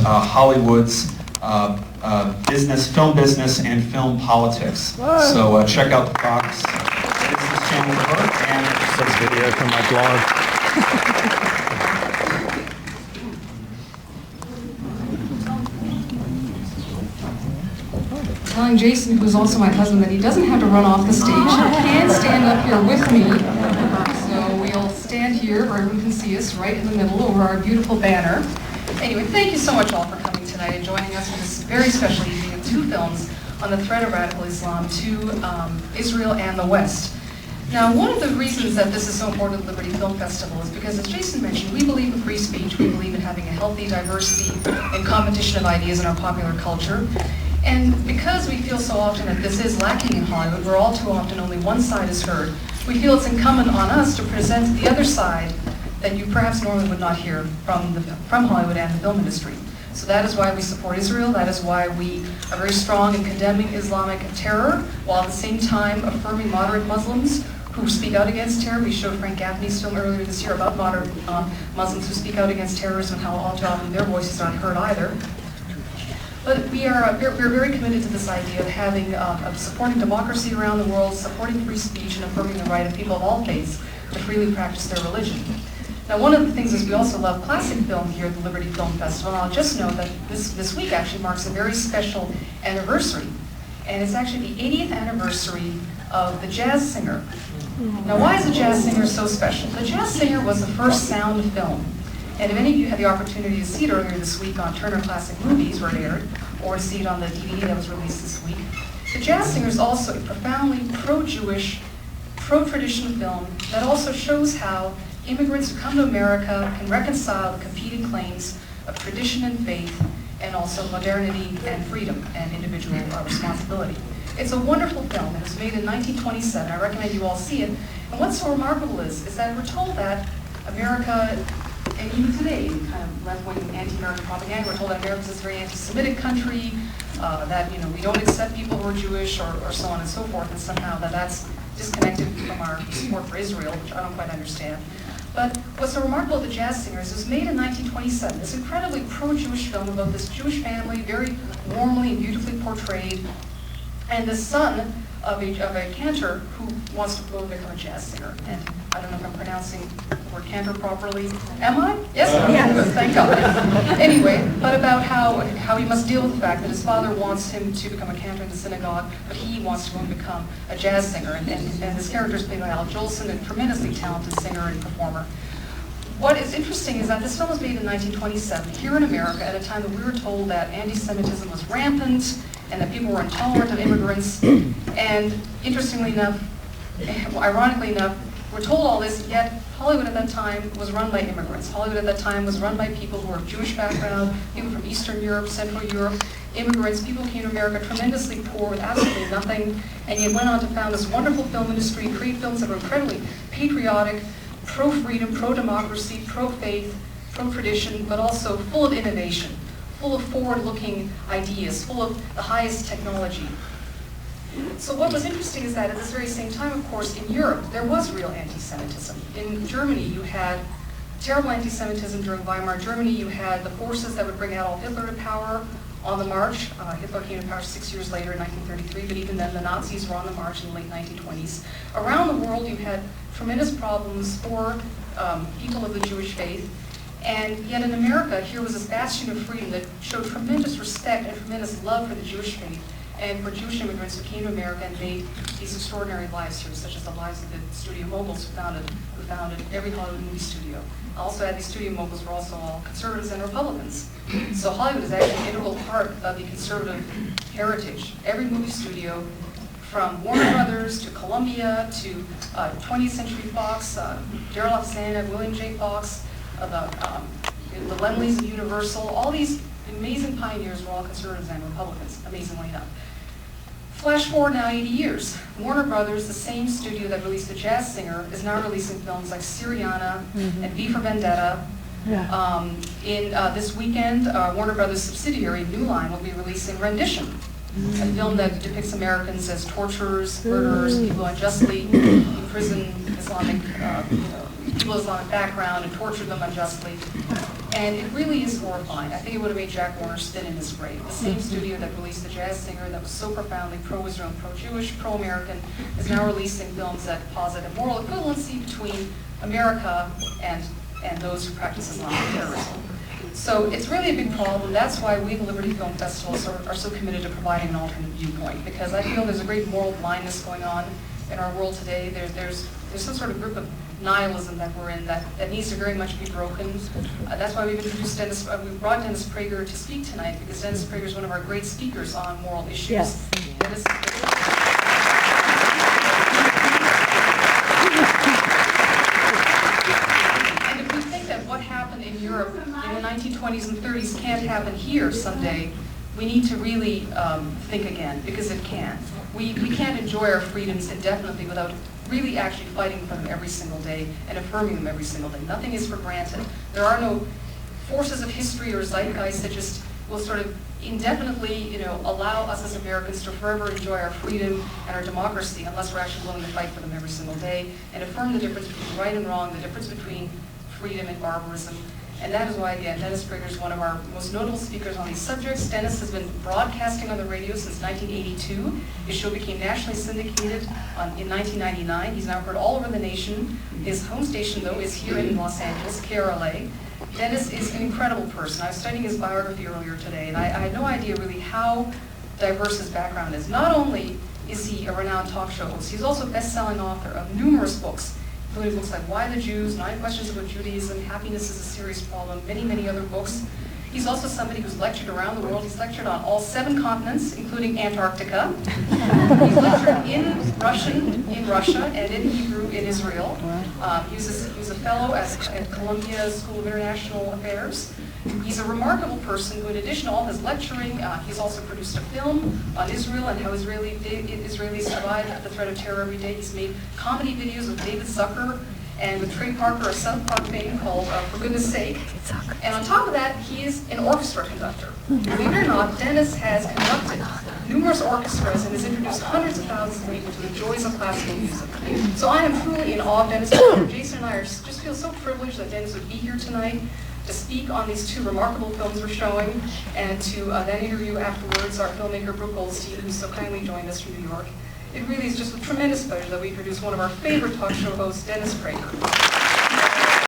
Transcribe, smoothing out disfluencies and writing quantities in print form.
Hollywood's film business, and film politics. So check out the Fox Business Channel for her. And this video from my blog. Telling Jason, who's also my husband, that he doesn't have to run off the stage. He can stand up here with me. So we'll stand here where everyone can see us, right in the middle over our beautiful banner. Anyway, thank you so much all for coming tonight and joining us for this very special evening of two films on the threat of radical Islam to Israel and the West. Now, one of the reasons that this is so important at the Liberty Film Festival is because, as Jason mentioned, we believe in free speech, we believe in having a healthy diversity and competition of ideas in our popular culture. And because we feel so often that this is lacking in Hollywood, where all too often only one side is heard, we feel it's incumbent on us to present the other side that you perhaps normally would not hear from Hollywood and the film industry. So that is why we support Israel. That is why we are very strong in condemning Islamic terror, while at the same time affirming moderate Muslims who speak out against terror. We showed Frank Gaffney's film earlier this year about moderate Muslims who speak out against terrorism and how all too often their voices aren't heard either. But we're very committed to this idea of supporting democracy around the world, supporting free speech, and affirming the right of people of all faiths to freely practice their religion. Now, one of the things is we also love classic film here at the Liberty Film Festival. And I'll just note that this week actually marks a very special anniversary. And it's actually the 80th anniversary of The Jazz Singer. Now, why is The Jazz Singer so special? The Jazz Singer was the first sound film. And if any of you had the opportunity to see it earlier this week on Turner Classic Movies, where it aired, or to see it on the DVD that was released this week, The Jazz Singer is also a profoundly pro-Jewish, pro-tradition film that also shows how immigrants who come to America can reconcile the competing claims of tradition and faith, and also modernity and freedom and individual responsibility. It's a wonderful film. It was made in 1927. I recommend you all see it. And what's so remarkable is that we're told that America, and even today, kind of left-wing anti-American propaganda, we're told that America is this very anti-Semitic country, that we don't accept people who are Jewish, or so on and so forth, and somehow that's disconnected from our support for Israel, which I don't quite understand. But what's so remarkable about The Jazz Singer is it was made in 1927, this incredibly pro-Jewish film about this Jewish family, very warmly and beautifully portrayed, and the son of a cantor who wants to go and become a jazz singer. And I don't know if I'm pronouncing the word cantor properly. Am I? Yes? Yes. Thank God. Anyway, but about how he must deal with the fact that his father wants him to become a cantor in the synagogue, but he wants to go and become a jazz singer. And this character is played by Al Jolson, a tremendously talented singer and performer. What is interesting is that this film was made in 1927 here in America at a time that we were told that anti-Semitism was rampant and that people were intolerant of immigrants. And interestingly enough, ironically enough, we're told all this, yet Hollywood at that time was run by immigrants. Hollywood at that time was run by people who were of Jewish background, people from Eastern Europe, Central Europe, immigrants, people who came to America tremendously poor with absolutely nothing, and yet went on to found this wonderful film industry, create films that were incredibly patriotic, pro-freedom, pro-democracy, pro-faith, pro-tradition, but also full of innovation, full of forward-looking ideas, full of the highest technology. So what was interesting is that at this very same time, of course, in Europe, there was real anti-Semitism. In Germany, you had terrible anti-Semitism during Weimar Germany. You had the forces that would bring Adolf Hitler to power on the march. Hitler came to power 6 years later in 1933, but even then the Nazis were on the march in the late 1920s. Around the world, you had tremendous problems for people of the Jewish faith. And yet in America, here was this bastion of freedom that showed tremendous respect and tremendous love for the Jewish faith and for Jewish immigrants who came to America and made these extraordinary lives here, such as the lives of the studio moguls who founded every Hollywood movie studio. Also, these studio moguls were also all conservatives and Republicans. So Hollywood is actually an integral part of the conservative heritage. Every movie studio, from Warner Brothers to Columbia to 20th Century Fox, Darryl Alexander, William J. Fox, the Lemleys of Universal, all these amazing pioneers were all conservatives and Republicans, amazingly enough. Flash forward now 80 years. Warner Brothers, the same studio that released The Jazz Singer, is now releasing films like Syriana and V for Vendetta. Yeah. This weekend, Warner Brothers subsidiary New Line will be releasing Rendition, a film that depicts Americans as torturers, murderers, people who unjustly imprison people of Islamic background and torture them unjustly. And it really is horrifying. I think it would have made Jack Warner spin in his grave. The same studio that released The Jazz Singer that was so profoundly pro-Israel, pro-Jewish, pro-American, is now releasing films that posit a moral equivalency between America and those who practice Islamic terrorism. So it's really a big problem. That's why we, the Liberty Film Festivals, are so committed to providing an alternate viewpoint, because I feel there's a great moral blindness going on in our world today. There's some sort of group of nihilism that we're in that needs to very much be broken. That's why we've introduced we brought Dennis Prager to speak tonight, because Dennis Prager is one of our great speakers on moral issues. Yes. And if we think that what happened in Europe in the 1920s and 30s can't happen here someday, we need to really think again, because it can. We can't enjoy our freedoms indefinitely without really actually fighting for them every single day and affirming them every single day. Nothing is for granted. There are no forces of history or zeitgeist that just will sort of indefinitely, allow us as Americans to forever enjoy our freedom and our democracy unless we're actually willing to fight for them every single day and affirm the difference between right and wrong, the difference between freedom and barbarism. And that is why, again, Dennis Prager is one of our most notable speakers on these subjects. Dennis has been broadcasting on the radio since 1982. His show became nationally syndicated in 1999. He's now heard all over the nation. His home station, though, is here in Los Angeles, KRLA. Dennis is an incredible person. I was studying his biography earlier today, and I had no idea really how diverse his background is. Not only is he a renowned talk show host, he's also a best-selling author of numerous books, including books like Why the Jews, 9 Questions About Judaism, Happiness is a Serious Problem, many, many other books. He's also somebody who's lectured around the world. He's lectured on all 7 continents, including Antarctica. He's lectured in Russian in Russia and in Hebrew in Israel. He was a fellow at Columbia School of International Affairs. He's a remarkable person who, in addition to all his lecturing, he's also produced a film on Israel and how Israelis survive the threat of terror every day. He's made comedy videos with David Zucker and with Trey Parker, a South Park fame called For Goodness Sake. And on top of that, he is an orchestra conductor. Believe it or not, Dennis has conducted numerous orchestras and has introduced hundreds of thousands of people to the joys of classical music. So I am truly in awe of Dennis. Jason and I just feel so privileged that Dennis would be here tonight to speak on these 2 remarkable films we're showing, and to then interview afterwards our filmmaker Brooke Goldstein, who's so kindly joined us from New York. It really is just a tremendous pleasure that we introduce one of our favorite talk show hosts, Dennis Prager.